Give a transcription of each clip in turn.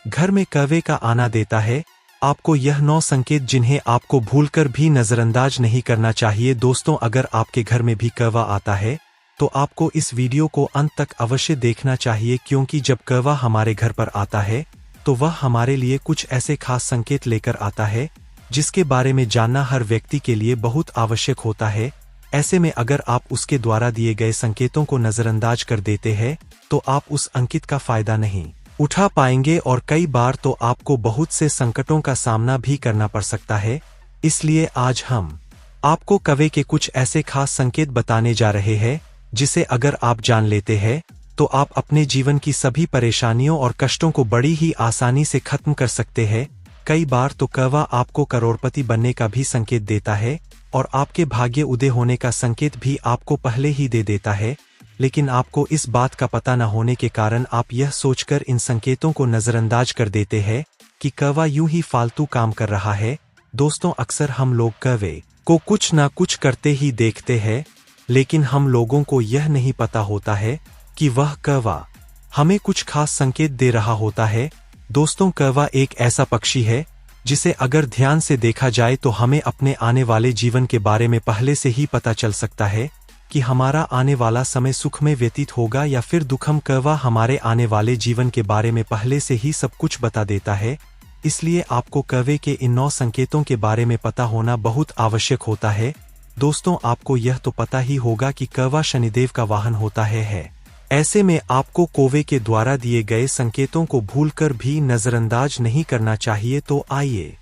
घर में कौवे का आना देता है आपको यह 9 संकेत जिन्हें आपको भूलकर भी नजरअंदाज नहीं करना चाहिए। दोस्तों, अगर आपके घर में भी कौवा आता है तो आपको इस वीडियो को अंत तक अवश्य देखना चाहिए, क्योंकि जब कौवा हमारे घर पर आता है तो वह हमारे लिए कुछ ऐसे खास संकेत लेकर आता है जिसके बारे में जानना हर व्यक्ति के लिए बहुत आवश्यक होता है। ऐसे में अगर आप उसके द्वारा दिए गए संकेतों को नजरअंदाज कर देते हैं तो आप उस अंकित का फायदा नहीं उठा पाएंगे और कई बार तो आपको बहुत से संकटों का सामना भी करना पड़ सकता है। इसलिए आज हम आपको कौवे के कुछ ऐसे खास संकेत बताने जा रहे हैं जिसे अगर आप जान लेते हैं तो आप अपने जीवन की सभी परेशानियों और कष्टों को बड़ी ही आसानी से खत्म कर सकते हैं। कई बार तो कौवा आपको करोड़पति बनने का भी संकेत देता है और आपके भाग्य उदय होने का संकेत भी आपको पहले ही दे देता है, लेकिन आपको इस बात का पता न होने के कारण आप यह सोचकर इन संकेतों को नजरअंदाज कर देते हैं कि कौवा यूं ही फालतू काम कर रहा है। दोस्तों, अक्सर हम लोग कौवे को कुछ ना कुछ करते ही देखते हैं, लेकिन हम लोगों को यह नहीं पता होता है कि वह कौवा हमें कुछ खास संकेत दे रहा होता है। दोस्तों, कौवा एक ऐसा पक्षी है जिसे अगर ध्यान से देखा जाए तो हमें अपने आने वाले जीवन के बारे में पहले से ही पता चल सकता है कि हमारा आने वाला समय सुख में व्यतीत होगा या फिर दुखम। कौवा हमारे आने वाले जीवन के बारे में पहले से ही सब कुछ बता देता है। इसलिए आपको कौवे के इन 9 संकेतों के बारे में पता होना बहुत आवश्यक होता है। दोस्तों, आपको यह तो पता ही होगा कि कौवा शनिदेव का वाहन होता है। ऐसे में आपको कौवे के द्वारा दिए गए संकेतों को भूलकर भी नजरअंदाज नहीं करना चाहिए। तो आइए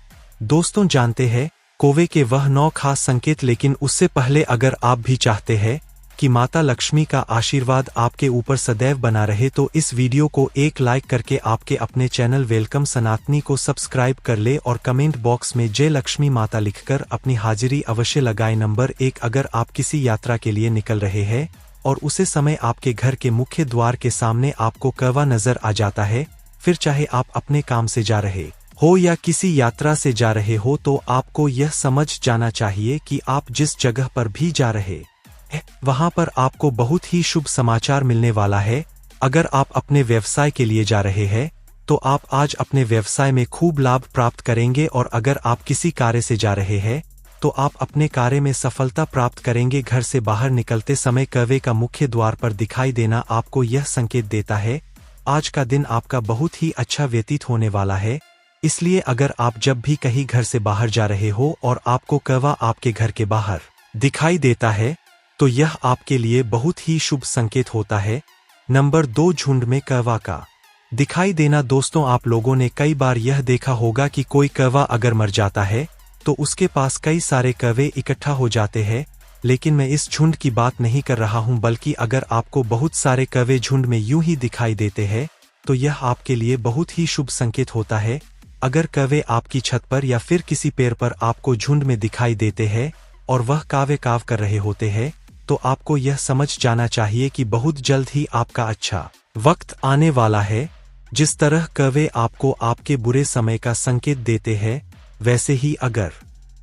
दोस्तों जानते हैं कौवे के वह 9 खास संकेत। लेकिन उससे पहले अगर आप भी चाहते हैं कि माता लक्ष्मी का आशीर्वाद आपके ऊपर सदैव बना रहे तो इस वीडियो को एक लाइक करके आपके अपने चैनल वेलकम सनातनी को सब्सक्राइब कर ले और कमेंट बॉक्स में जय लक्ष्मी माता लिखकर अपनी हाजिरी अवश्य लगाएं। नंबर 1, अगर आप किसी यात्रा के लिए निकल रहे हैं और उसी समय आपके घर के मुख्य द्वार के सामने आपको कौवा नजर आ जाता है, फिर चाहे आप अपने काम से जा रहे हो या किसी यात्रा से जा रहे हो, तो आपको यह समझ जाना चाहिए कि आप जिस जगह पर भी जा रहे हैं वहां पर आपको बहुत ही शुभ समाचार मिलने वाला है। अगर आप अपने व्यवसाय के लिए जा रहे हैं तो आप आज अपने व्यवसाय में खूब लाभ प्राप्त करेंगे, और अगर आप किसी कार्य से जा रहे हैं तो आप अपने कार्य में सफलता प्राप्त करेंगे। घर से बाहर निकलते समय कौवे का मुख्य द्वार पर दिखाई देना आपको यह संकेत देता है आज का दिन आपका बहुत ही अच्छा व्यतीत होने वाला है। इसलिए अगर आप जब भी कहीं घर से बाहर जा रहे हो और आपको कौवा आपके घर के बाहर दिखाई देता है तो यह आपके लिए बहुत ही शुभ संकेत होता है। नंबर 2, झुंड में कौवा का दिखाई देना। दोस्तों, आप लोगों ने कई बार यह देखा होगा कि कोई कौवा अगर मर जाता है तो उसके पास कई सारे कौवे इकट्ठा हो जाते हैं, लेकिन मैं इस झुंड की बात नहीं कर रहा हूं, बल्कि अगर आपको बहुत सारे कौवे झुंड में यूं ही दिखाई देते हैं तो यह आपके लिए बहुत ही शुभ संकेत होता है। अगर कौवे आपकी छत पर या फिर किसी पेड़ पर आपको झुंड में दिखाई देते हैं और वह कावे काव कर रहे होते हैं तो आपको यह समझ जाना चाहिए कि बहुत जल्द ही आपका अच्छा वक्त आने वाला है। जिस तरह कौवे आपको आपके बुरे समय का संकेत देते हैं, वैसे ही अगर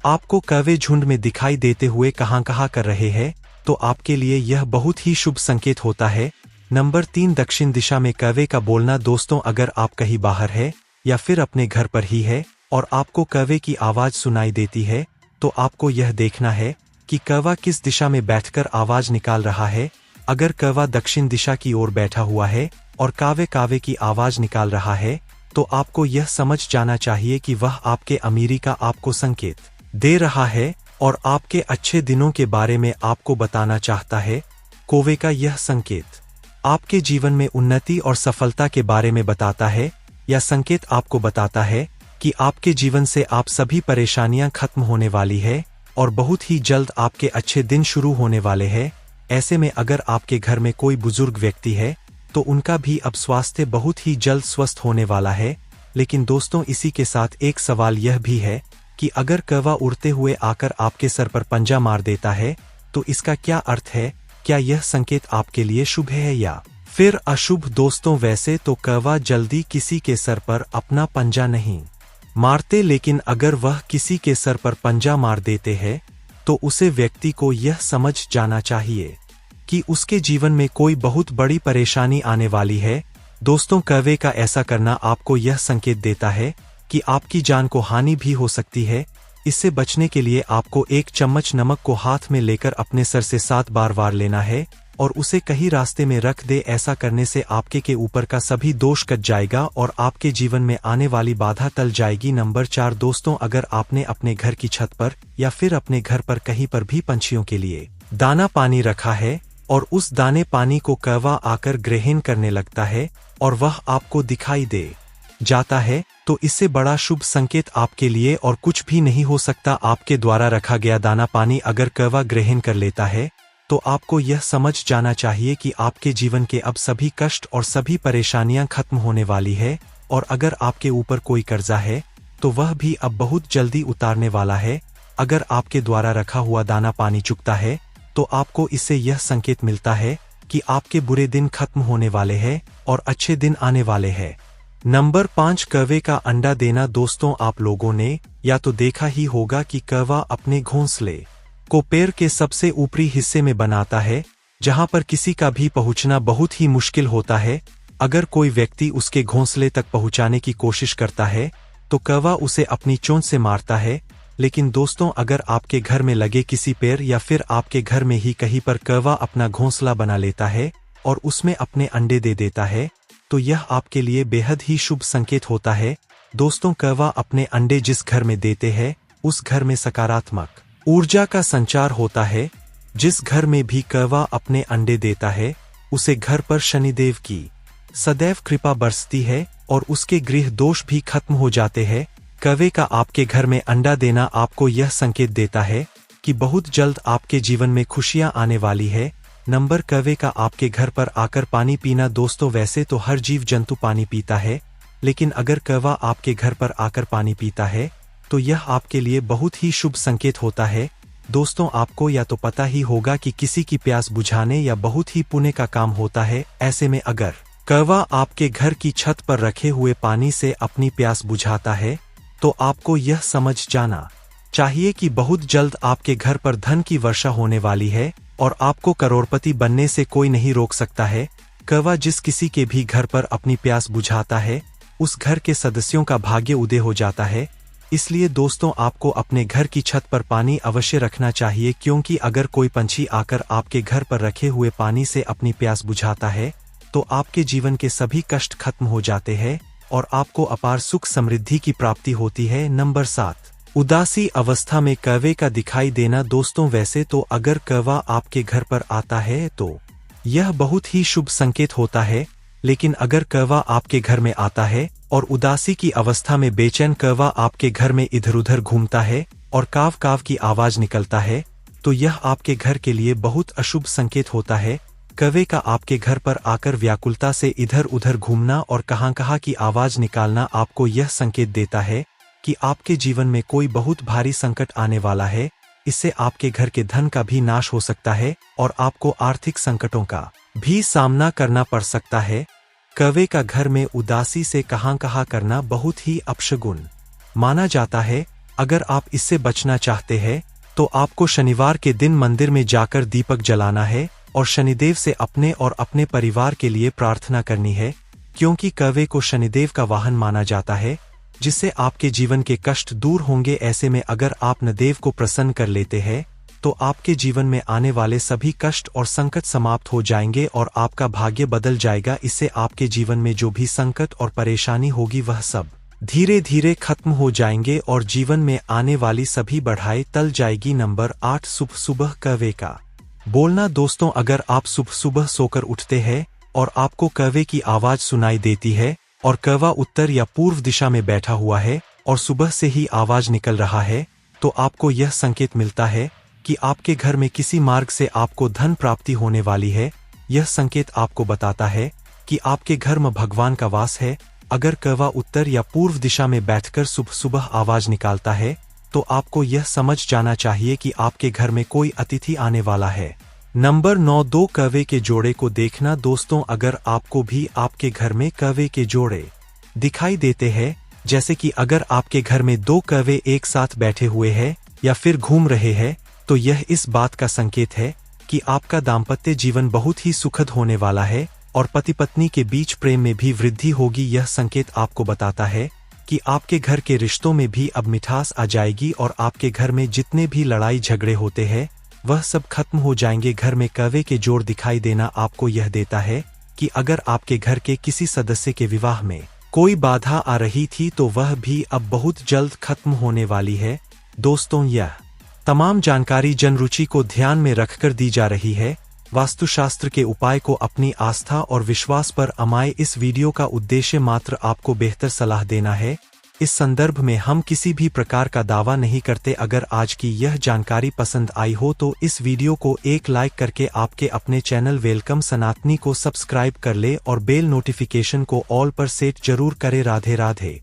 आपको कौवे झुंड में दिखाई देते हुए कहां कर रहे हैं तो आपके लिए यह बहुत ही शुभ संकेत होता है। नंबर 3, दक्षिण दिशा में कौवे का बोलना। दोस्तों, अगर आप कहीं बाहर है या फिर अपने घर पर ही है और आपको कौवे की आवाज सुनाई देती है तो आपको यह देखना है कि कौवा किस दिशा में बैठकर आवाज निकाल रहा है। अगर कौवा दक्षिण दिशा की ओर बैठा हुआ है और कावे कावे की आवाज निकाल रहा है तो आपको यह समझ जाना चाहिए कि वह आपके अमीरी का आपको संकेत दे रहा है और आपके अच्छे दिनों के बारे में आपको बताना चाहता है। कौवे का यह संकेत आपके जीवन में उन्नति और सफलता के बारे में बताता है, या संकेत आपको बताता है कि आपके जीवन से आप सभी परेशानियां खत्म होने वाली है और बहुत ही जल्द आपके अच्छे दिन शुरू होने वाले हैं। ऐसे में अगर आपके घर में कोई बुजुर्ग व्यक्ति है तो उनका भी अब स्वास्थ्य बहुत ही जल्द स्वस्थ होने वाला है। लेकिन दोस्तों, इसी के साथ एक सवाल यह भी है कि अगर कौवा उड़ते हुए आकर आपके सर पर पंजा मार देता है तो इसका क्या अर्थ है? क्या यह संकेत आपके लिए शुभ है या फिर अशुभ? दोस्तों, वैसे तो कौवा जल्दी किसी के सर पर अपना पंजा नहीं मारते, लेकिन अगर वह किसी के सर पर पंजा मार देते हैं तो उसे व्यक्ति को यह समझ जाना चाहिए कि उसके जीवन में कोई बहुत बड़ी परेशानी आने वाली है। दोस्तों, कौवे का ऐसा करना आपको यह संकेत देता है कि आपकी जान को हानि भी हो सकती है। इससे बचने के लिए आपको एक चम्मच नमक को हाथ में लेकर अपने सर से 7 बार वार लेना है और उसे कहीं रास्ते में रख दे। ऐसा करने से आपके के ऊपर का सभी दोष कट जाएगा और आपके जीवन में आने वाली बाधा टल जाएगी। नंबर 4 दोस्तों, अगर आपने अपने घर की छत पर या फिर अपने घर पर कहीं पर भी पंछियों के लिए दाना पानी रखा है और उस दाने पानी को कौवा आकर ग्रहण करने लगता है और वह आपको दिखाई दे जाता है, तो इससे बड़ा शुभ संकेत आपके लिए और कुछ भी नहीं हो सकता। आपके द्वारा रखा गया दाना पानी अगर कौवा ग्रहण कर लेता है तो आपको यह समझ जाना चाहिए कि आपके जीवन के अब सभी कष्ट और सभी परेशानियां खत्म होने वाली है। और अगर आपके ऊपर कोई कर्जा है तो वह भी अब बहुत जल्दी उतारने वाला है। अगर आपके द्वारा रखा हुआ दाना पानी चुकता है तो आपको इससे यह संकेत मिलता है कि आपके बुरे दिन खत्म होने वाले हैं और अच्छे दिन आने वाले हैं। नंबर 5 कौवे का अंडा देना। दोस्तों, आप लोगों ने या तो देखा ही होगा कि कौवा अपने घोंसले को पेड़ के सबसे ऊपरी हिस्से में बनाता है, जहां पर किसी का भी पहुंचना बहुत ही मुश्किल होता है। अगर कोई व्यक्ति उसके घोंसले तक पहुंचाने की कोशिश करता है तो कौवा उसे अपनी चोंच से मारता है। लेकिन दोस्तों, अगर आपके घर में लगे किसी पेड़ या फिर आपके घर में ही कहीं पर कौवा अपना घोंसला बना लेता है और उसमें अपने अंडे दे देता है, तो यह आपके लिए बेहद ही शुभ संकेत होता है। दोस्तों, कौवा अपने अंडे जिस घर में देते हैं उस घर में सकारात्मक ऊर्जा का संचार होता है। जिस घर में भी कौवा अपने अंडे देता है उसे घर पर शनिदेव की सदैव कृपा बरसती है और उसके गृह दोष भी खत्म हो जाते हैं। कौवे का आपके घर में अंडा देना आपको यह संकेत देता है कि बहुत जल्द आपके जीवन में खुशियां आने वाली है। नंबर कौवे का आपके घर पर आकर पानी पीना। दोस्तों, वैसे तो हर जीव जंतु पानी पीता है, लेकिन अगर कौवा आपके घर पर आकर पानी पीता है तो यह आपके लिए बहुत ही शुभ संकेत होता है। दोस्तों, आपको या तो पता ही होगा कि किसी की प्यास बुझाने या बहुत ही पुण्य का काम होता है। ऐसे में अगर कौवा आपके घर की छत पर रखे हुए पानी से अपनी प्यास बुझाता है तो आपको यह समझ जाना चाहिए कि बहुत जल्द आपके घर पर धन की वर्षा होने वाली है और आपको करोड़पति बनने से कोई नहीं रोक सकता है। कौवा जिस किसी के भी घर पर अपनी प्यास बुझाता है उस घर के सदस्यों का भाग्य उदय हो जाता है। इसलिए दोस्तों, आपको अपने घर की छत पर पानी अवश्य रखना चाहिए, क्योंकि अगर कोई पंछी आकर आपके घर पर रखे हुए पानी से अपनी प्यास बुझाता है तो आपके जीवन के सभी कष्ट खत्म हो जाते हैं और आपको अपार सुख समृद्धि की प्राप्ति होती है। नंबर 7 उदासी अवस्था में कौवे का दिखाई देना। दोस्तों, वैसे तो अगर कौवा आपके घर पर आता है तो यह बहुत ही शुभ संकेत होता है, लेकिन अगर कौवा आपके घर में आता है और उदासी की अवस्था में बेचैन कौवा आपके घर में इधर उधर घूमता है और काव काव की आवाज निकलता है, तो यह आपके घर के लिए बहुत अशुभ संकेत होता है। कौवे का आपके घर पर आकर व्याकुलता से इधर उधर घूमना और कहां की आवाज निकालना आपको यह संकेत देता है कि आपके जीवन में कोई बहुत भारी संकट आने वाला है। इससे आपके घर के धन का भी नाश हो सकता है और आपको आर्थिक संकटों का भी सामना करना पड़ सकता है। कौवे का घर में उदासी से कहां करना बहुत ही अपशगुन माना जाता है। अगर आप इससे बचना चाहते हैं तो आपको शनिवार के दिन मंदिर में जाकर दीपक जलाना है और शनिदेव से अपने और अपने परिवार के लिए प्रार्थना करनी है, क्योंकि कौवे को शनिदेव का वाहन माना जाता है, जिससे आपके जीवन के कष्ट दूर होंगे। ऐसे में अगर आप नदेव को प्रसन्न कर लेते हैं तो आपके जीवन में आने वाले सभी कष्ट और संकट समाप्त हो जाएंगे और आपका भाग्य बदल जाएगा। इससे आपके जीवन में जो भी संकट और परेशानी होगी वह सब धीरे धीरे खत्म हो जाएंगे और जीवन में आने वाली सभी बढ़ाई टल जाएगी। नंबर 8 सुबह कौवे का बोलना। दोस्तों, अगर आप सुबह सोकर उठते हैं और आपको कौवे की आवाज सुनाई देती है और कौवा उत्तर या पूर्व दिशा में बैठा हुआ है और सुबह से ही आवाज निकल रहा है, तो आपको यह संकेत मिलता है कि आपके घर में किसी मार्ग से आपको धन प्राप्ति होने वाली है। यह संकेत आपको बताता है कि आपके घर में भगवान का वास है। अगर कौवा उत्तर या पूर्व दिशा में बैठकर सुबह आवाज निकालता है तो आपको यह समझ जाना चाहिए कि आपके घर में कोई अतिथि आने वाला है। नंबर 9 2 कौवे के जोड़े को देखना। दोस्तों, अगर आपको भी आपके घर में कौवे के जोड़े दिखाई देते हैं, जैसे कि अगर आपके घर में 2 कौवे एक साथ बैठे हुए हैं या फिर घूम रहे हैं, तो यह इस बात का संकेत है कि आपका दाम्पत्य जीवन बहुत ही सुखद होने वाला है और पति पत्नी के बीच प्रेम में भी वृद्धि होगी। यह संकेत आपको बताता है कि आपके घर के रिश्तों में भी अब मिठास आ जाएगी और आपके घर में जितने भी लड़ाई झगड़े होते हैं वह सब खत्म हो जाएंगे। घर में कौवे के जोड़ दिखाई देना आपको यह देता है कि अगर आपके घर के किसी सदस्य के विवाह में कोई बाधा आ रही थी तो वह भी अब बहुत जल्द खत्म होने वाली है। दोस्तों, यह तमाम जानकारी जनरुचि को ध्यान में रखकर दी जा रही है। वास्तुशास्त्र के उपाय को अपनी आस्था और विश्वास पर अमाए। इस वीडियो का उद्देश्य मात्र आपको बेहतर सलाह देना है। इस संदर्भ में हम किसी भी प्रकार का दावा नहीं करते। अगर आज की यह जानकारी पसंद आई हो तो इस वीडियो को एक लाइक करके आपके अपने चैनल वेलकम सनातनी को सब्सक्राइब कर ले और बेल नोटिफिकेशन को ऑल पर सेट जरूर करे। राधे राधे।